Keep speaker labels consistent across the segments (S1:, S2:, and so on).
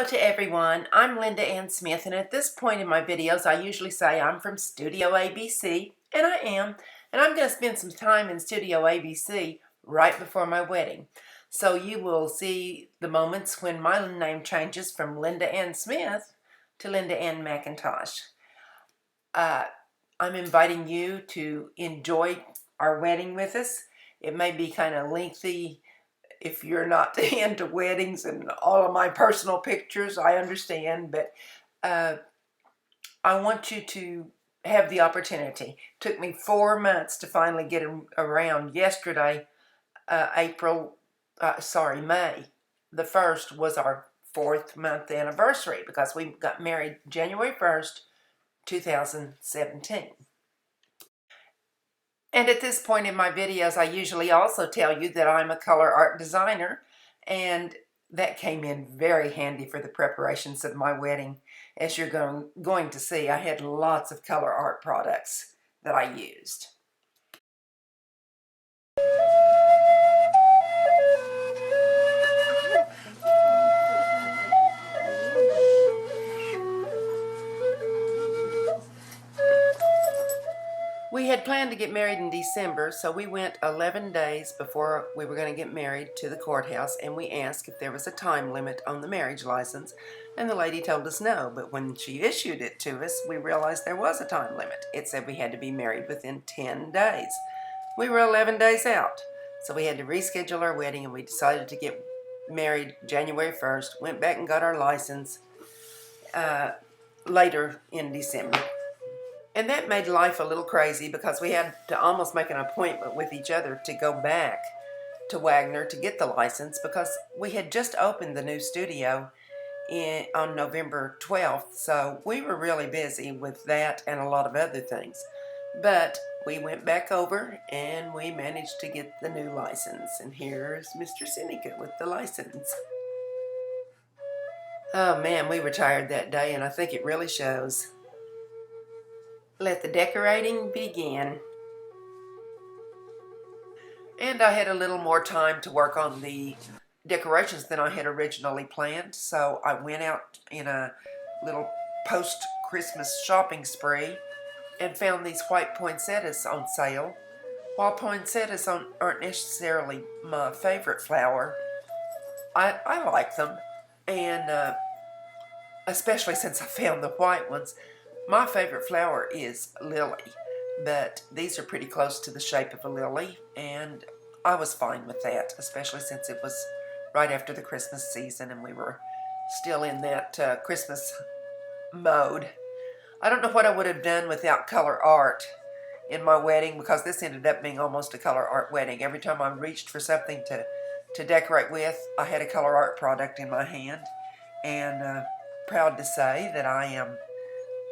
S1: Hello to everyone. I'm Linda Ann Smith, and at this point in my videos I usually say I'm from Studio ABC, and I am, and I'm going to spend some time in Studio ABC right before my wedding. So you will see the moments when my name changes from Linda Ann Smith to Linda Ann Mcintosh. I'm inviting you to enjoy our wedding with us. It may be kind of lengthy. If you're not into weddings and all of my personal pictures, I understand, but I want you to have the opportunity. It took me 4 months to finally get around. Yesterday, May the 1st was our 4th month anniversary because we got married January 1st, 2017. And at this point in my videos, I usually also tell you that I'm a color art designer, and that came in very handy for the preparations of my wedding. As you're going to see, I had lots of color art products that I used. We had planned to get married in December, so we went 11 days before we were going to get married to the courthouse, and we asked if there was a time limit on the marriage license, and the lady told us no. But when she issued it to us, we realized there was a time limit. It said we had to be married within 10 days. We were 11 days out, so we had to reschedule our wedding, and we decided to get married January 1st, went back and got our license later in December. And that made life a little crazy because we had to almost make an appointment with each other to go back to Wagner to get the license because we had just opened the new studio on November 12th. So we were really busy with that and a lot of other things. But we went back over and we managed to get the new license. And here's Mr. Seneca with the license. Oh man, we were tired that day, and I think it really shows. Let the decorating begin. And I had a little more time to work on the decorations than I had originally planned, so I went out in a little post-Christmas shopping spree and found these white poinsettias on sale. While poinsettias aren't necessarily my favorite flower, I like them, and especially since I found the white ones. My favorite flower is lily, but these are pretty close to the shape of a lily, and I was fine with that, especially since it was right after the Christmas season and we were still in that Christmas mode. I don't know what I would have done without color art in my wedding, because this ended up being almost a color art wedding. Every time I reached for something to decorate with, I had a color art product in my hand, and proud to say that I am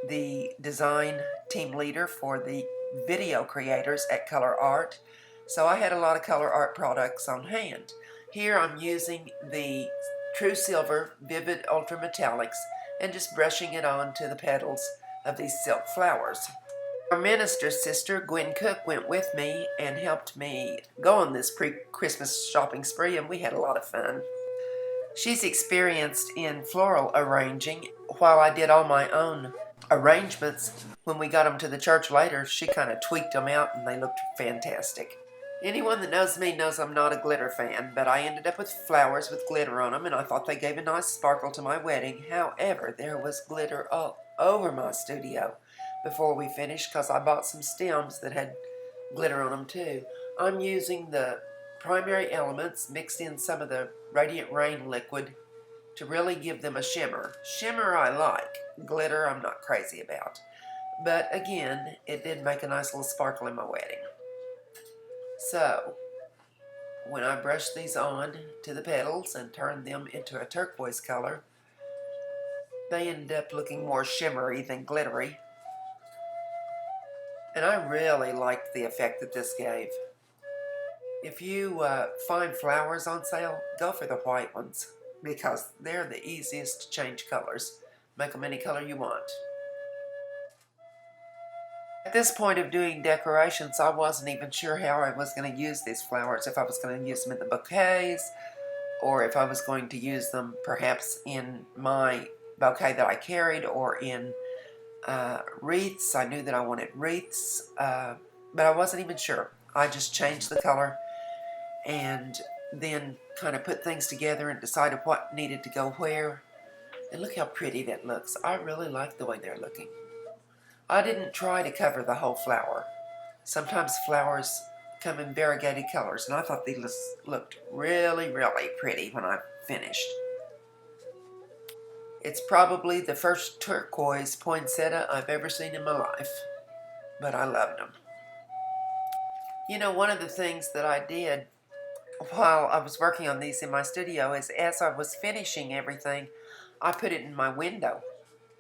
S1: the design team leader for the video creators at Color Art. So I had a lot of color art products on hand. Here I'm using the True Silver Vivid Ultra Metallics and just brushing it on to the petals of these silk flowers. Our minister's sister, Gwen Cook, went with me and helped me go on this pre-Christmas shopping spree, and we had a lot of fun. She's experienced in floral arranging. While I did all my own arrangements, when we got them to the church later, she kind of tweaked them out and they looked fantastic. Anyone that knows me knows I'm not a glitter fan, but I ended up with flowers with glitter on them, and I thought they gave a nice sparkle to my wedding. However, there was glitter all over my studio before we finished because I bought some stems that had glitter on them too. I'm using the primary elements, mixed in some of the Radiant Rain liquid to really give them a shimmer. Shimmer I like. Glitter I'm not crazy about. But again, it did make a nice little sparkle in my wedding. So, when I brushed these on to the petals and turned them into a turquoise color, they ended up looking more shimmery than glittery. And I really liked the effect that this gave. If you find flowers on sale, go for the white ones, because they're the easiest to change colors. Make them any color you want. At this point of doing decorations, I wasn't even sure how I was going to use these flowers, if I was going to use them in the bouquets or if I was going to use them perhaps in my bouquet that I carried, or in wreaths. I knew that I wanted wreaths, but I wasn't even sure. I just changed the color and then kind of put things together and decided what needed to go where. And look how pretty that looks. I really like the way they're looking. I didn't try to cover the whole flower. Sometimes flowers come in variegated colors, and I thought these looked really, really pretty when I finished. It's probably the first turquoise poinsettia I've ever seen in my life, but I loved them. You know, one of the things that I did while I was working on these in my studio is, as I was finishing everything, I put it in my window.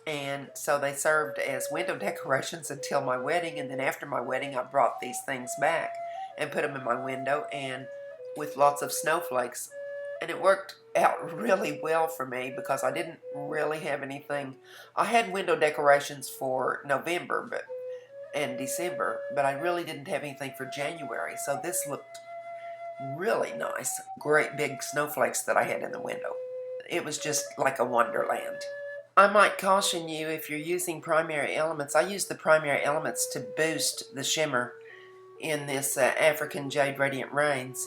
S1: And so they served as window decorations until my wedding, and then after my wedding I brought these things back and put them in my window, and with lots of snowflakes. And it worked out really well for me because I didn't really have anything. I had window decorations for November and December, but I really didn't have anything for January. So this looked really nice. Great big snowflakes that I had in the window. It was just like a wonderland. I might caution you, if you're using primary elements, I use the primary elements to boost the shimmer in this African Jade Radiant Rains.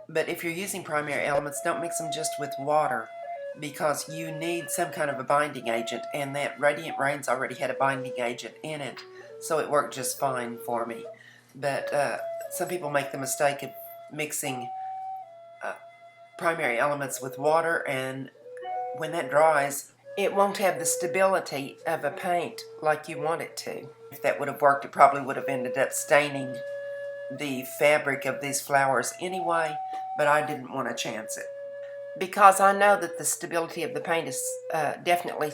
S1: But if you're using primary elements, don't mix them just with water, because you need some kind of a binding agent, and that Radiant Rains already had a binding agent in it, so it worked just fine for me. But some people make the mistake of mixing primary elements with water, and when that dries, it won't have the stability of a paint like you want it to. If that would have worked, it probably would have ended up staining the fabric of these flowers anyway, but I didn't want to chance it, because I know that the stability of the paint is definitely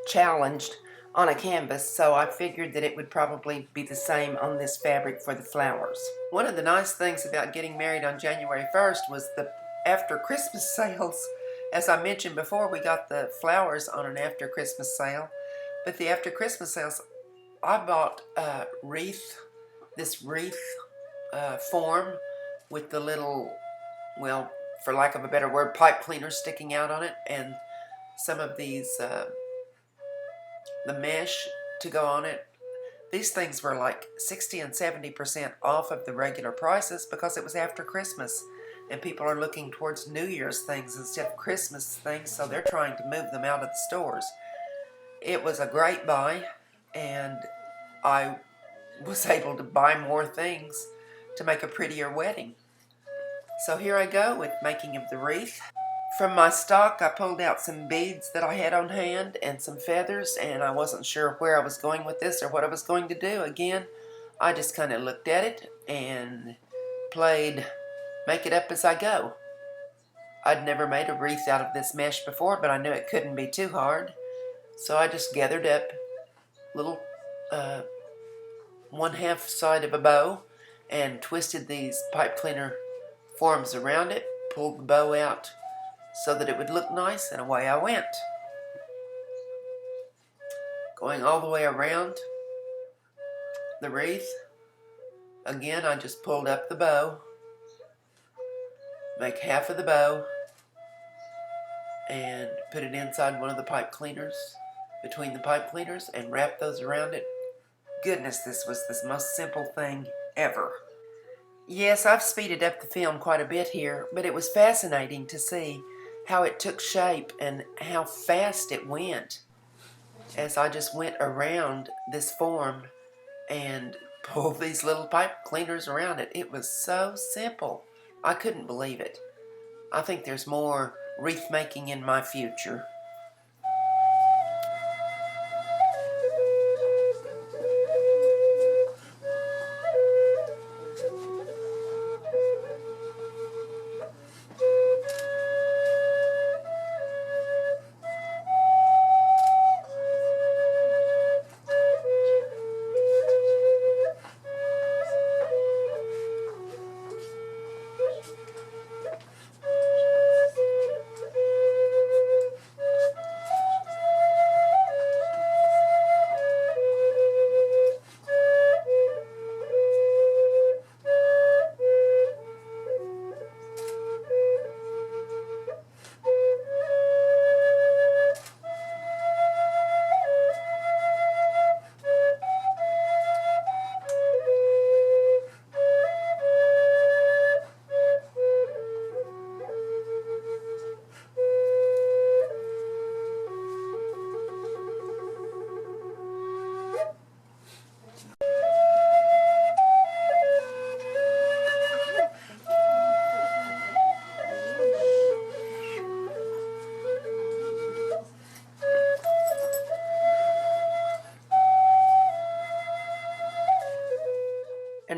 S1: challenged on a canvas, so I figured that it would probably be the same on this fabric for the flowers. One of the nice things about getting married on January 1st was the after Christmas sales. As I mentioned before, we got the flowers on an after Christmas sale, but the after Christmas sales, I bought a wreath, this wreath form with the little, well, for lack of a better word, pipe cleaners sticking out on it, and some of these, the mesh to go on it. These things were like 60 and 70% off of the regular prices because it was after Christmas, and people are looking towards New Year's things instead of Christmas things, so they're trying to move them out of the stores. It was a great buy, and I was able to buy more things to make a prettier wedding. So here I go with making of the wreath. From my stock, I pulled out some beads that I had on hand and some feathers, and I wasn't sure where I was going with this or what I was going to do. Again, I just kind of looked at it and played make it up as I go. I'd never made a wreath out of this mesh before, but I knew it couldn't be too hard. So I just gathered up little 1/2 side of a bow and twisted these pipe cleaner forms around it, pulled the bow out so that it would look nice, and away I went. Going all the way around the wreath, again I just pulled up the bow, make half of the bow, and put it inside one of the pipe cleaners, between the pipe cleaners, and wrap those around it. Goodness, this was the most simple thing ever. Yes, I've speeded up the film quite a bit here, but it was fascinating to see how it took shape and how fast it went as I just went around this form and pulled these little pipe cleaners around it. It was so simple. I couldn't believe it. I think there's more wreath making in my future.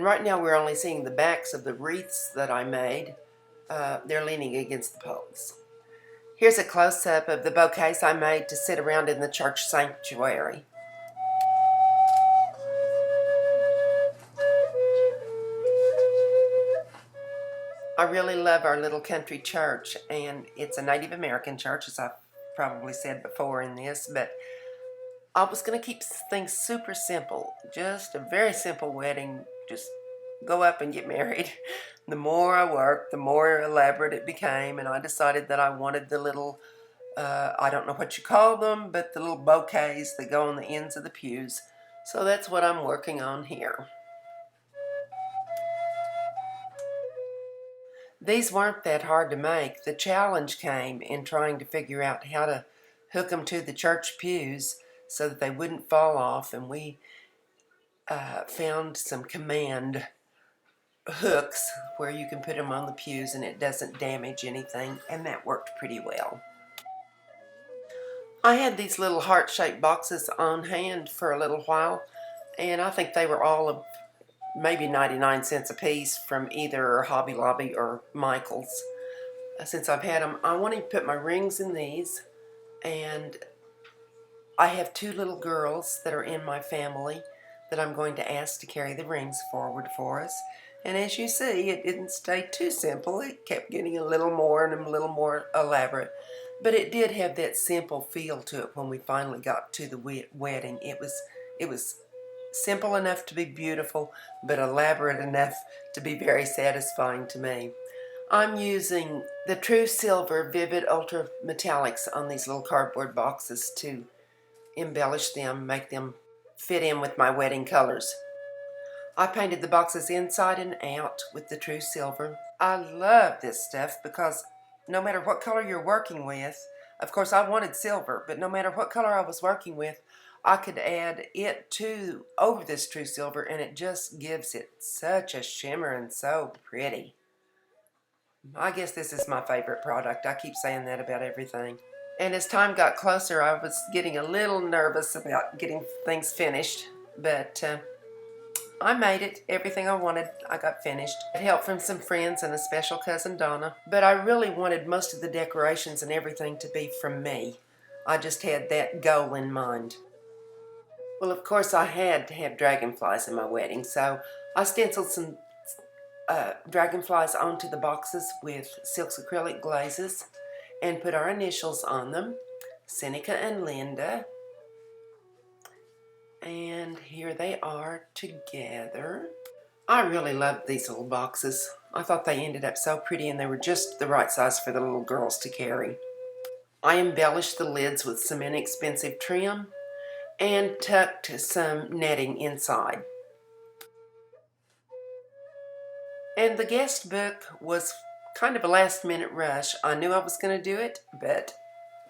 S1: right now we're only seeing the backs of the wreaths that I made. They're leaning against the poles. Here's a close-up of the bouquets I made to sit around in the church sanctuary. I really love our little country church, and it's a Native American church, as I've probably said before in this, but I was going to keep things super simple, just a very simple wedding, just go up and get married. The more I worked, the more elaborate it became, and I decided that I wanted the little, I don't know what you call them, but the little bouquets that go on the ends of the pews. So that's what I'm working on here. These weren't that hard to make. The challenge came in trying to figure out how to hook them to the church pews so that they wouldn't fall off, and we found some command hooks where you can put them on the pews and it doesn't damage anything, and that worked pretty well. I had these little heart-shaped boxes on hand for a little while, and I think they were all of maybe 99 cents a piece from either Hobby Lobby or Michael's. Since I've had them, I want to put my rings in these, and I have two little girls that are in my family that I'm going to ask to carry the rings forward for us. And as you see, it didn't stay too simple. It kept getting a little more and a little more elaborate. But it did have that simple feel to it when we finally got to the wedding. It was simple enough to be beautiful, but elaborate enough to be very satisfying to me. I'm using the True Silver Vivid Ultra Metallics on these little cardboard boxes to embellish them, make them fit in with my wedding colors. I painted the boxes inside and out with the True Silver. I love this stuff because no matter what color you're working with, of course I wanted silver, but no matter what color I was working with, I could add it over this True Silver, and it just gives it such a shimmer and so pretty. I guess this is my favorite product. I keep saying that about everything. And as time got closer, I was getting a little nervous about getting things finished, but I made it. Everything I wanted, I got finished. With help from some friends and a special cousin, Donna. But I really wanted most of the decorations and everything to be from me. I just had that goal in mind. Well, of course, I had to have dragonflies in my wedding, so I stenciled some dragonflies onto the boxes with Silk's acrylic glazes and put our initials on them, Seneca and Linda. And here they are together. I really loved these little boxes. I thought they ended up so pretty, and they were just the right size for the little girls to carry. I embellished the lids with some inexpensive trim and tucked some netting inside. And the guest book was kind of a last-minute rush. I knew I was going to do it, but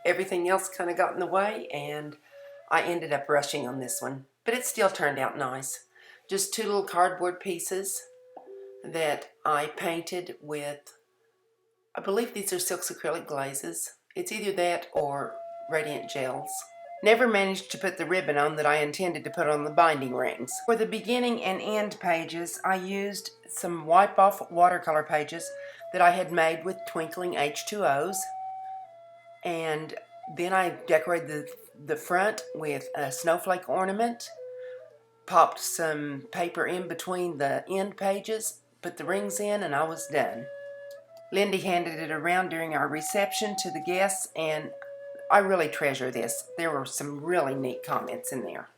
S1: everything else kind of got in the way, and I ended up rushing on this one. But it still turned out nice. Just two little cardboard pieces that I painted with, I believe these are Silk's acrylic glazes. It's either that or Radiant Gels. Never managed to put the ribbon on that I intended to put on the binding rings. For the beginning and end pages, I used some wipe-off watercolor pages that I had made with twinkling H2Os. And then I decorated the front with a snowflake ornament, popped some paper in between the end pages, put the rings in, and I was done. Lindy handed it around during our reception to the guests, and I really treasure this. There were some really neat comments in there.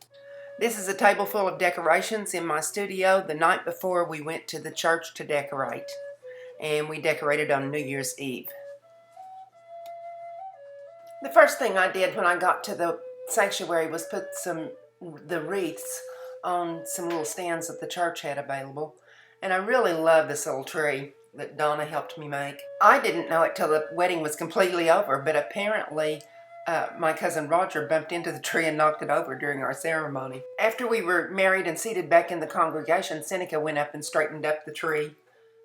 S1: This is a table full of decorations in my studio the night before we went to the church to decorate. And we decorated on New Year's Eve. The first thing I did when I got to the sanctuary was put the wreaths on some little stands that the church had available. And I really love this little tree that Donna helped me make. I didn't know it till the wedding was completely over, but apparently my cousin Roger bumped into the tree and knocked it over during our ceremony. After we were married and seated back in the congregation, Seneca went up and straightened up the tree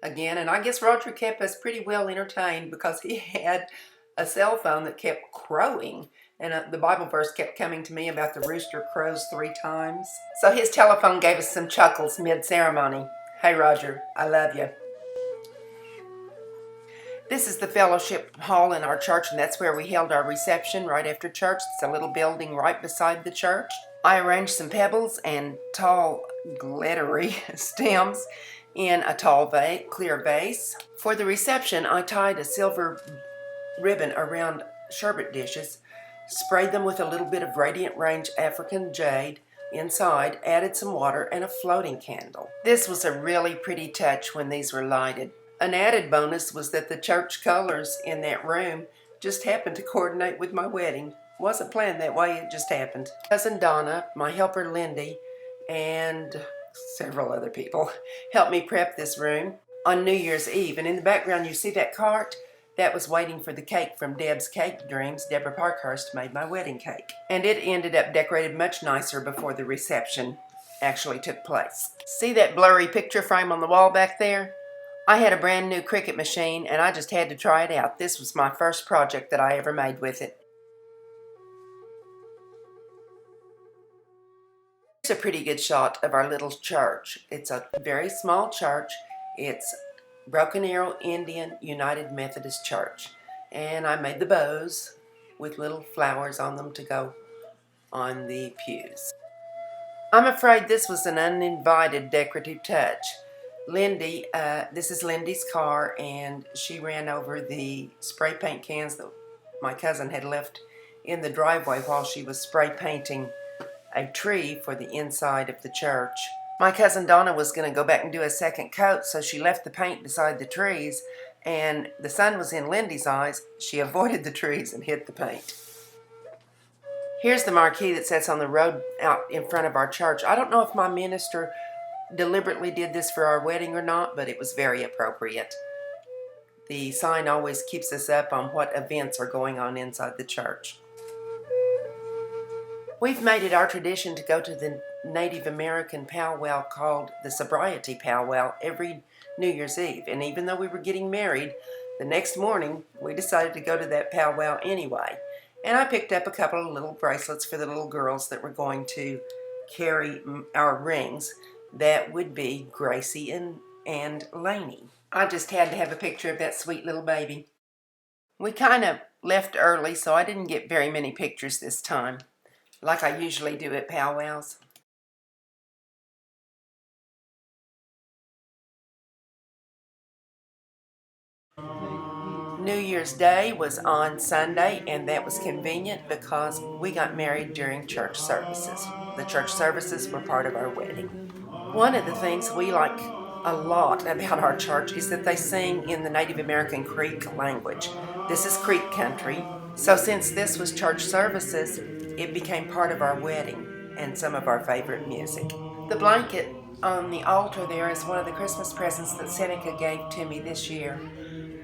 S1: again, and I guess Roger kept us pretty well entertained because he had a cell phone that kept crowing, and the Bible verse kept coming to me about the rooster crows 3 times. So his telephone gave us some chuckles mid-ceremony. Hey, Roger, I love you. This is the fellowship hall in our church, and that's where we held our reception right after church. It's a little building right beside the church. I arranged some pebbles and tall, glittery stems in a tall clear vase. For the reception, I tied a silver ribbon around sherbet dishes, sprayed them with a little bit of Radiant Range African jade inside, added some water and a floating candle. This was a really pretty touch when these were lighted. An added bonus was that the church colors in that room just happened to coordinate with my wedding. Wasn't planned that way, it just happened. Cousin Donna, my helper Lindy, and several other people helped me prep this room on New Year's Eve. And in the background you see that cart? That was waiting for the cake from Deb's Cake Dreams. Deborah Parkhurst made my wedding cake. And it ended up decorated much nicer before the reception actually took place. See that blurry picture frame on the wall back there? I had a brand new Cricut machine and I just had to try it out. This was my first project that I ever made with it. Here's a pretty good shot of our little church. It's a very small church. It's Broken Arrow Indian United Methodist Church. And I made the bows with little flowers on them to go on the pews. I'm afraid this was an uninvited decorative touch. Lindy, this is Lindy's car, and she ran over the spray paint cans that my cousin had left in the driveway while she was spray painting a tree for the inside of the church. My cousin Donna was going to go back and do a second coat, so she left the paint beside the trees, and the sun was in Lindy's eyes. She avoided the trees and hit the paint. Here's the marquee that sits on the road out in front of our church. I don't know if my minister deliberately did this for our wedding or not, but it was very appropriate. The sign always keeps us up on what events are going on inside the church. We've made it our tradition to go to the Native American powwow called the Sobriety Powwow every New Year's Eve. And even though we were getting married, the next morning we decided to go to that powwow anyway. And I picked up a couple of little bracelets for the little girls that were going to carry our rings. That would be Gracie and Lainey. I just had to have a picture of that sweet little baby. We kind of left early, so I didn't get very many pictures this time, like I usually do at powwows. New Year's Day was on Sunday, and that was convenient because we got married during church services. The church services were part of our wedding. One of the things we like a lot about our church is that they sing in the Native American Creek language. This is Creek country, so since this was church services, it became part of our wedding and some of our favorite music. The blanket on the altar there is one of the Christmas presents that Seneca gave to me this year,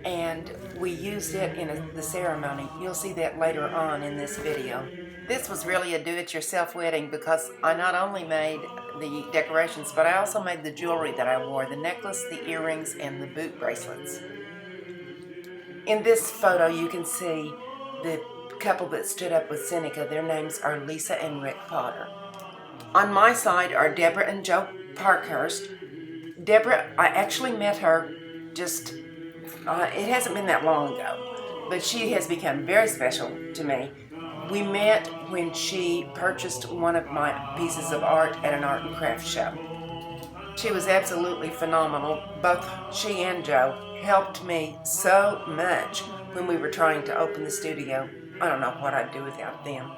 S1: and we used it in the ceremony. You'll see that later on in this video. This was really a do-it-yourself wedding because I not only made the decorations, but I also made the jewelry that I wore, the necklace, the earrings, and the boot bracelets. In this photo you can see the couple that stood up with Seneca. Their names are Lisa and Rick Potter. On my side are Deborah and Joe Parkhurst. Deborah, I actually met her just, it hasn't been that long ago, but she has become very special to me. We met when she purchased one of my pieces of art at an art and craft show. She was absolutely phenomenal. Both she and Joe helped me so much when we were trying to open the studio. I don't know what I'd do without them.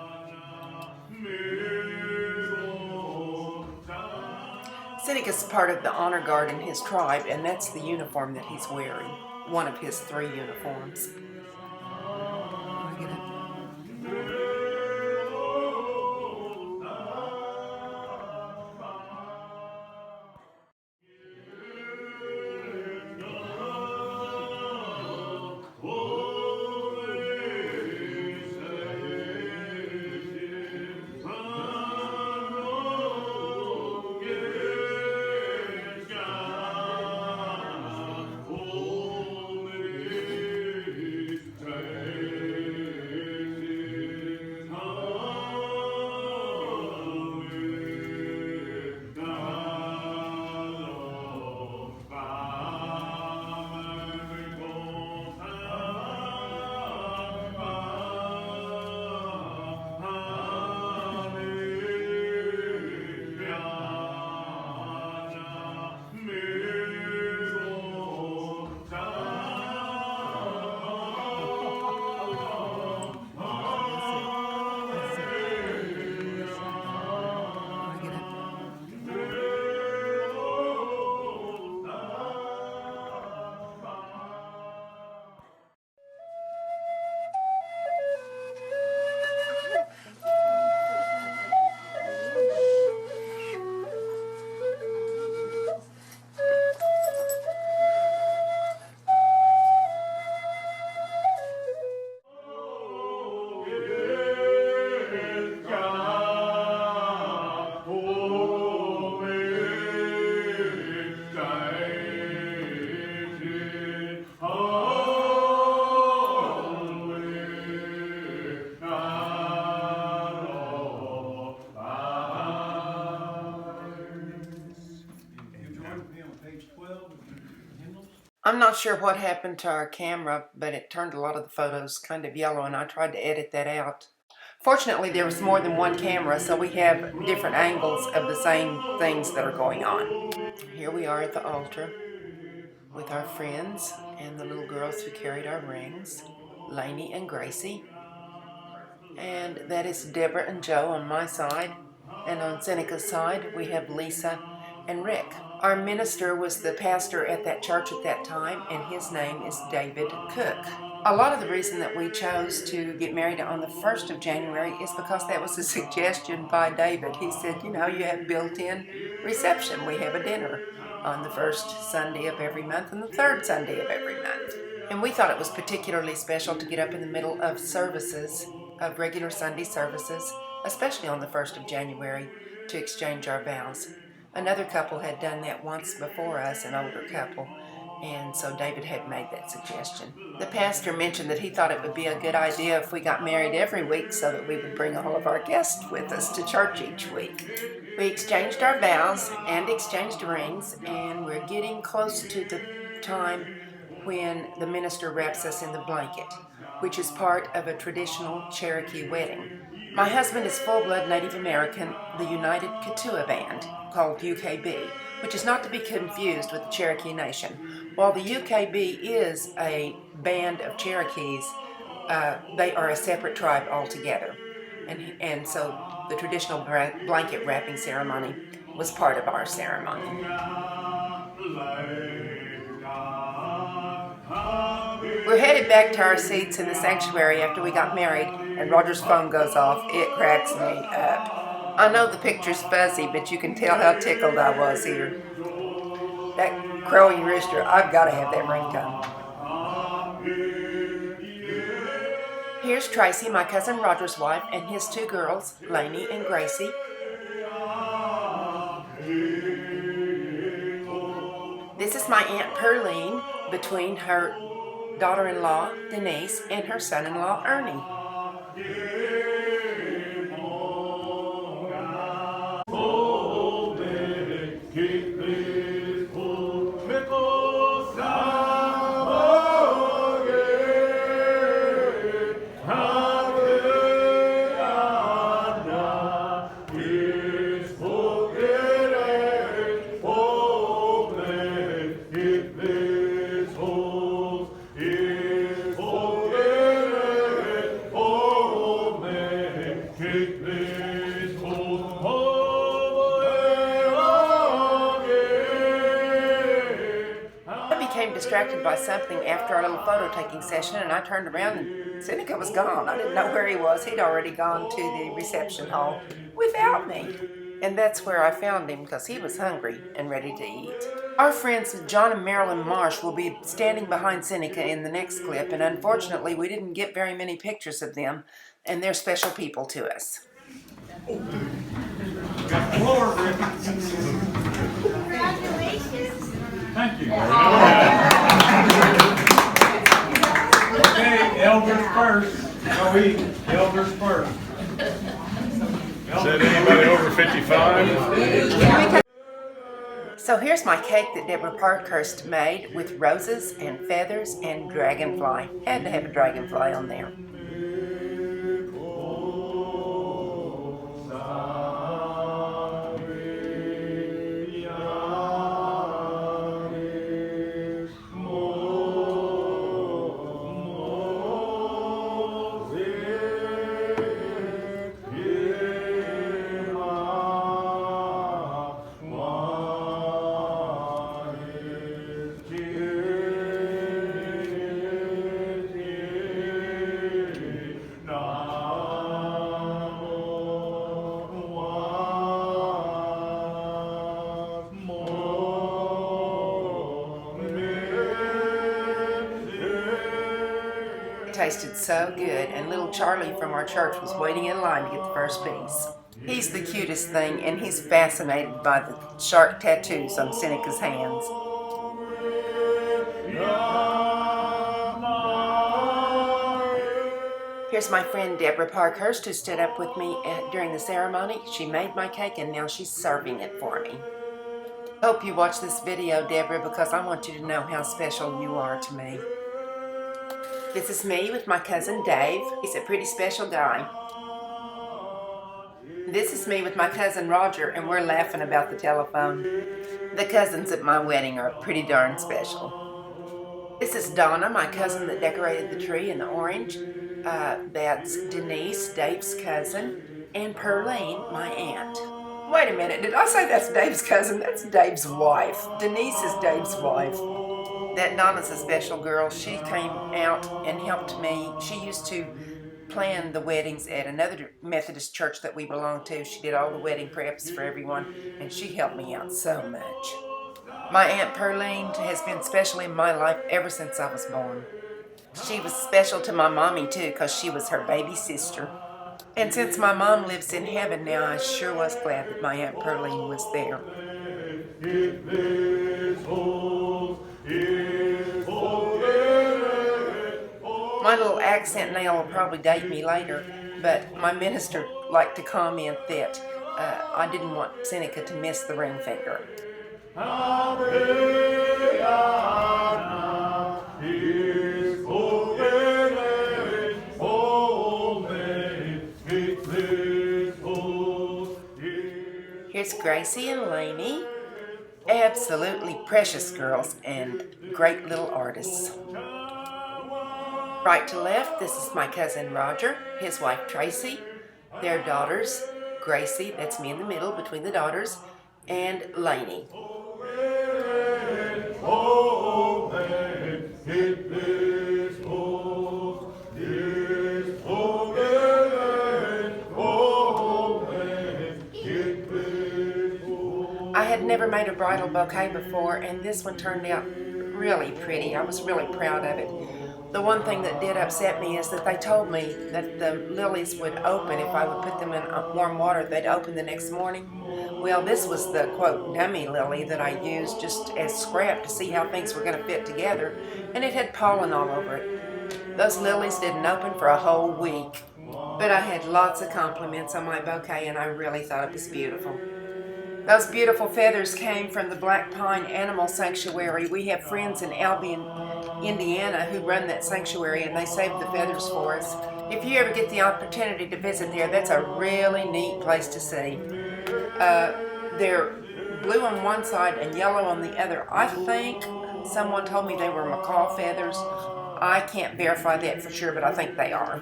S1: Seneca's part of the honor guard in his tribe, and that's the uniform that he's wearing. One of his 3 uniforms. I'm not sure what happened to our camera, but it turned a lot of the photos kind of yellow, and I tried to edit that out. Fortunately, there was more than one camera, so we have different angles of the same things that are going on. Here we are at the altar with our friends and the little girls who carried our rings, Lainey and Gracie. And that is Deborah and Joe on my side. And on Seneca's side, we have Lisa and Rick. Our minister was the pastor at that church at that time, and his name is David Cook. A lot of the reason that we chose to get married on the 1st of January is because that was a suggestion by David. He said, you know, you have built-in reception. We have a dinner on the first Sunday of every month and the third Sunday of every month. And we thought it was particularly special to get up in the middle of services, of regular Sunday services, especially on the 1st of January, to exchange our vows. Another couple had done that once before us, an older couple, and so David had made that suggestion. The pastor mentioned that he thought it would be a good idea if we got married every week so that we would bring all of our guests with us to church each week. We exchanged our vows and exchanged rings, and we're getting close to the time when the minister wraps us in the blanket, which is part of a traditional Cherokee wedding. My husband is full-blood Native American, the United Coweta Band, called UKB, which is not to be confused with the Cherokee Nation. While the UKB is a band of Cherokees, they are a separate tribe altogether. And so the traditional blanket wrapping ceremony was part of our ceremony. We're headed back to our seats in the sanctuary after we got married, and Roger's phone goes off. It cracks me up. I know the picture's fuzzy, but you can tell how tickled I was here. That crowing rooster, I've got to have that ringtone. Here's Tracy, my cousin Roger's wife, and his two girls, Lainey and Gracie. This is my Aunt Pearline between her daughter-in-law, Denise, and her son-in-law, Ernie. Distracted by something after our little photo taking session, and I turned around and Seneca was gone. I didn't know where he was. He'd already gone to the reception hall without me. And that's where I found him, because he was hungry and ready to eat. Our friends John and Marilyn Marsh will be standing behind Seneca in the next clip, and unfortunately we didn't get very many pictures of them, and they're special people to us.
S2: Congratulations.
S3: Thank you. Okay, elders first. Go eat. Elders first.
S4: Is that anybody over 55?
S1: So here's my cake that Deborah Parkhurst made with roses and feathers and dragonfly. Had to have a dragonfly on there. Tasted so good, and little Charlie from our church was waiting in line to get the first piece. He's the cutest thing, and he's fascinated by the shark tattoos on Seneca's hands. Here's my friend Deborah Parkhurst, who stood up with me during the ceremony. She made my cake, and now she's serving it for me. Hope you watch this video, Deborah, because I want you to know how special you are to me. This is me with my cousin Dave. He's a pretty special guy. This is me with my cousin Roger, and we're laughing about the telephone. The cousins at my wedding are pretty darn special. This is Donna, my cousin that decorated the tree in the orange. That's Denise, Dave's cousin, and Pearline, my aunt. Wait a minute, did I say that's Dave's cousin? That's Dave's wife. Denise is Dave's wife. That Donna's a special girl. She came out and helped me. She used to plan the weddings at another Methodist church that we belong to. She did all the wedding preps for everyone, and she helped me out so much. My Aunt Pearline has been special in my life ever since I was born. She was special to my mommy too, because she was her baby sister. And since my mom lives in heaven now, I sure was glad that my Aunt Pearline was there. My little accent nail will probably date me later, but my minister liked to comment that I didn't want Seneca to miss the ring finger. Here's Gracie and Lainey. Absolutely precious girls and great little artists. Right to left, this is my cousin Roger, his wife Tracy, their daughters, Gracie, that's me in the middle between the daughters, and Lainey. I had never made a bridal bouquet before, and this one turned out really pretty. I was really proud of it. The one thing that did upset me is that they told me that the lilies would open if I would put them in warm water. They'd open the next morning. Well, this was the, quote, dummy lily that I used just as scrap to see how things were going to fit together, and it had pollen all over it. Those lilies didn't open for a whole week, but I had lots of compliments on my bouquet, and I really thought it was beautiful. Those beautiful feathers came from the Black Pine Animal Sanctuary. We have friends in Albion, Indiana who run that sanctuary, and they saved the feathers for us. If you ever get the opportunity to visit there, that's a really neat place to see. They're blue on one side and yellow on the other. I think someone told me they were macaw feathers. I can't verify that for sure, but I think they are.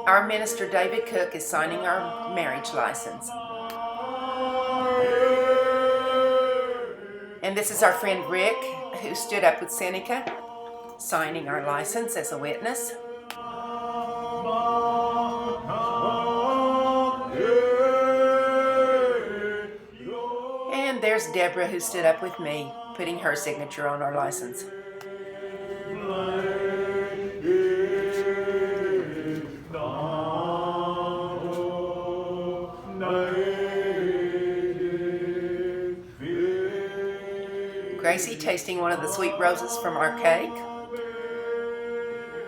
S1: Our minister, David Cook, is signing our marriage license. And this is our friend Rick, who stood up with Seneca, signing our license as a witness. And there's Deborah, who stood up with me, putting her signature on our license. Gracie tasting one of the sweet roses from our cake.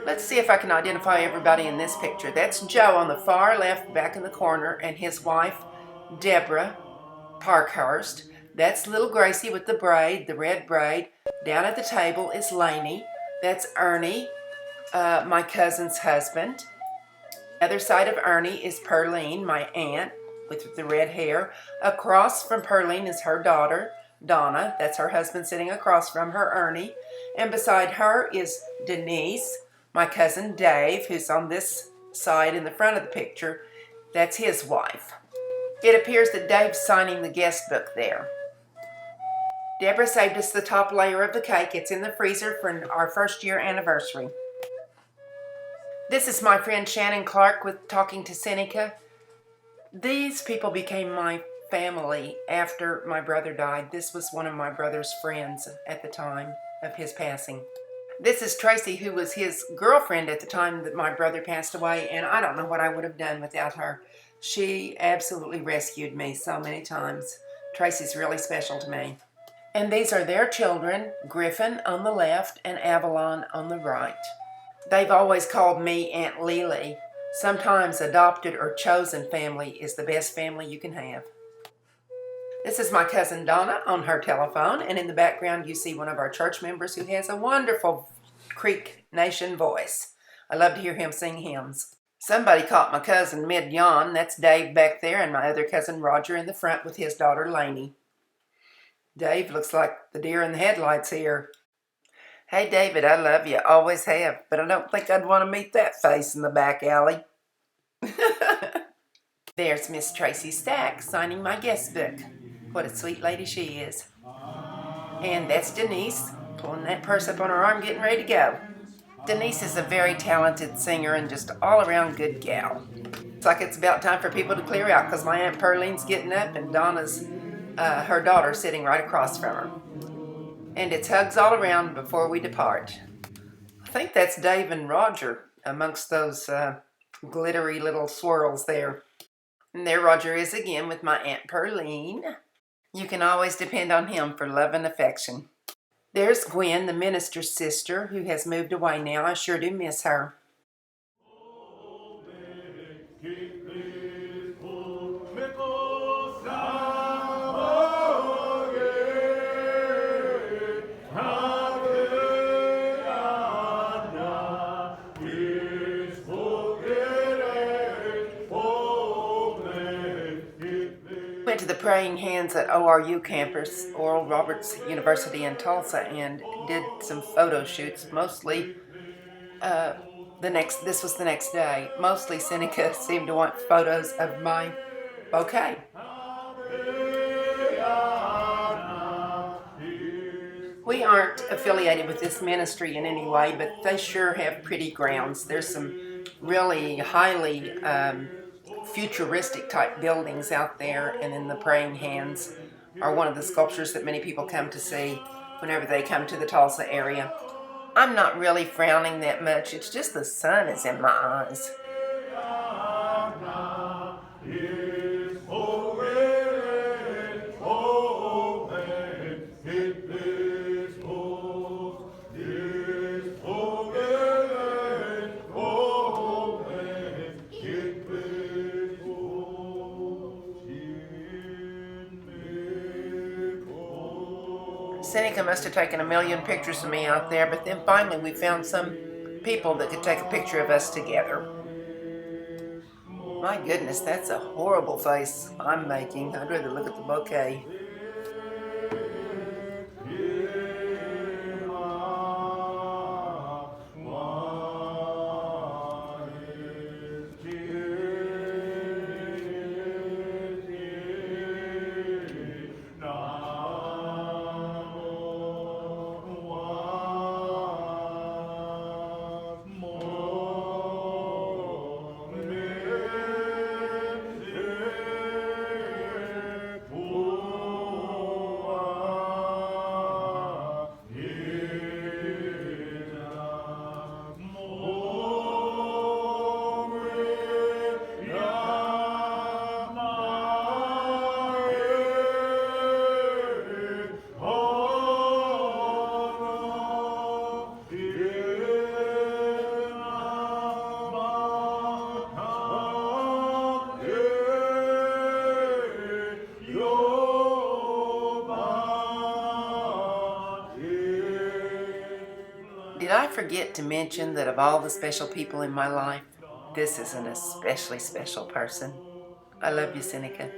S1: Let's see if I can identify everybody in this picture. That's Joe on the far left back in the corner, and his wife, Deborah Parkhurst. That's little Gracie with the braid, the red braid. Down at the table is Lainey. That's Ernie, my cousin's husband. Other side of Ernie is Pearline, my aunt, with the red hair. Across from Pearline is her daughter, Donna. That's her husband sitting across from her, Ernie. And beside her is Denise, my cousin Dave, who's on this side in the front of the picture. That's his wife. It appears that Dave's signing the guest book there. Deborah saved us the top layer of the cake. It's in the freezer for our first year anniversary. This is my friend Shannon Clark with Talking to Seneca. These people became my family after my brother died. This was one of my brother's friends at the time of his passing. This is Tracy, who was his girlfriend at the time that my brother passed away, and I don't know what I would have done without her. She absolutely rescued me so many times. Tracy's really special to me. And these are their children, Griffin on the left and Avalon on the right. They've always called me Aunt Lily. Sometimes adopted or chosen family is the best family you can have. This is my cousin Donna on her telephone, and in the background you see one of our church members who has a wonderful Creek Nation voice. I love to hear him sing hymns. Somebody caught my cousin mid-yawn. That's Dave back there, and my other cousin Roger in the front with his daughter Lainey. Dave looks like the deer in the headlights here. Hey David, I love you, always have, but I don't think I'd want to meet that face in the back alley. There's Miss Tracy Stack signing my guest book. What a sweet lady she is. And that's Denise, pulling that purse up on her arm, getting ready to go. Denise is a very talented singer and just all-around good gal. It's like it's about time for people to clear out because my Aunt Pearline's getting up and Donna's, her daughter, sitting right across from her. And it's hugs all around before we depart. I think that's Dave and Roger amongst those glittery little swirls there. And there Roger is again with my Aunt Pearline. You can always depend on him for love and affection. There's Gwen, the minister's sister, who has moved away now. I sure do miss her. Went to the Praying Hands at ORU campus, Oral Roberts University in Tulsa, and did some photo shoots. Mostly, this was the next day. Mostly Seneca seemed to want photos of my bouquet. We aren't affiliated with this ministry in any way, but they sure have pretty grounds. There's some really highly futuristic type buildings out there, and then the Praying Hands are one of the sculptures that many people come to see whenever they come to the Tulsa area. I'm not really frowning that much, it's just the sun is in my eyes. Seneca must have taken a million pictures of me out there, but then finally we found some people that could take a picture of us together. My goodness, that's a horrible face I'm making. I'd rather look at the bouquet. Did I forget to mention that of all the special people in my life, this is an especially special person? I love you, Seneca.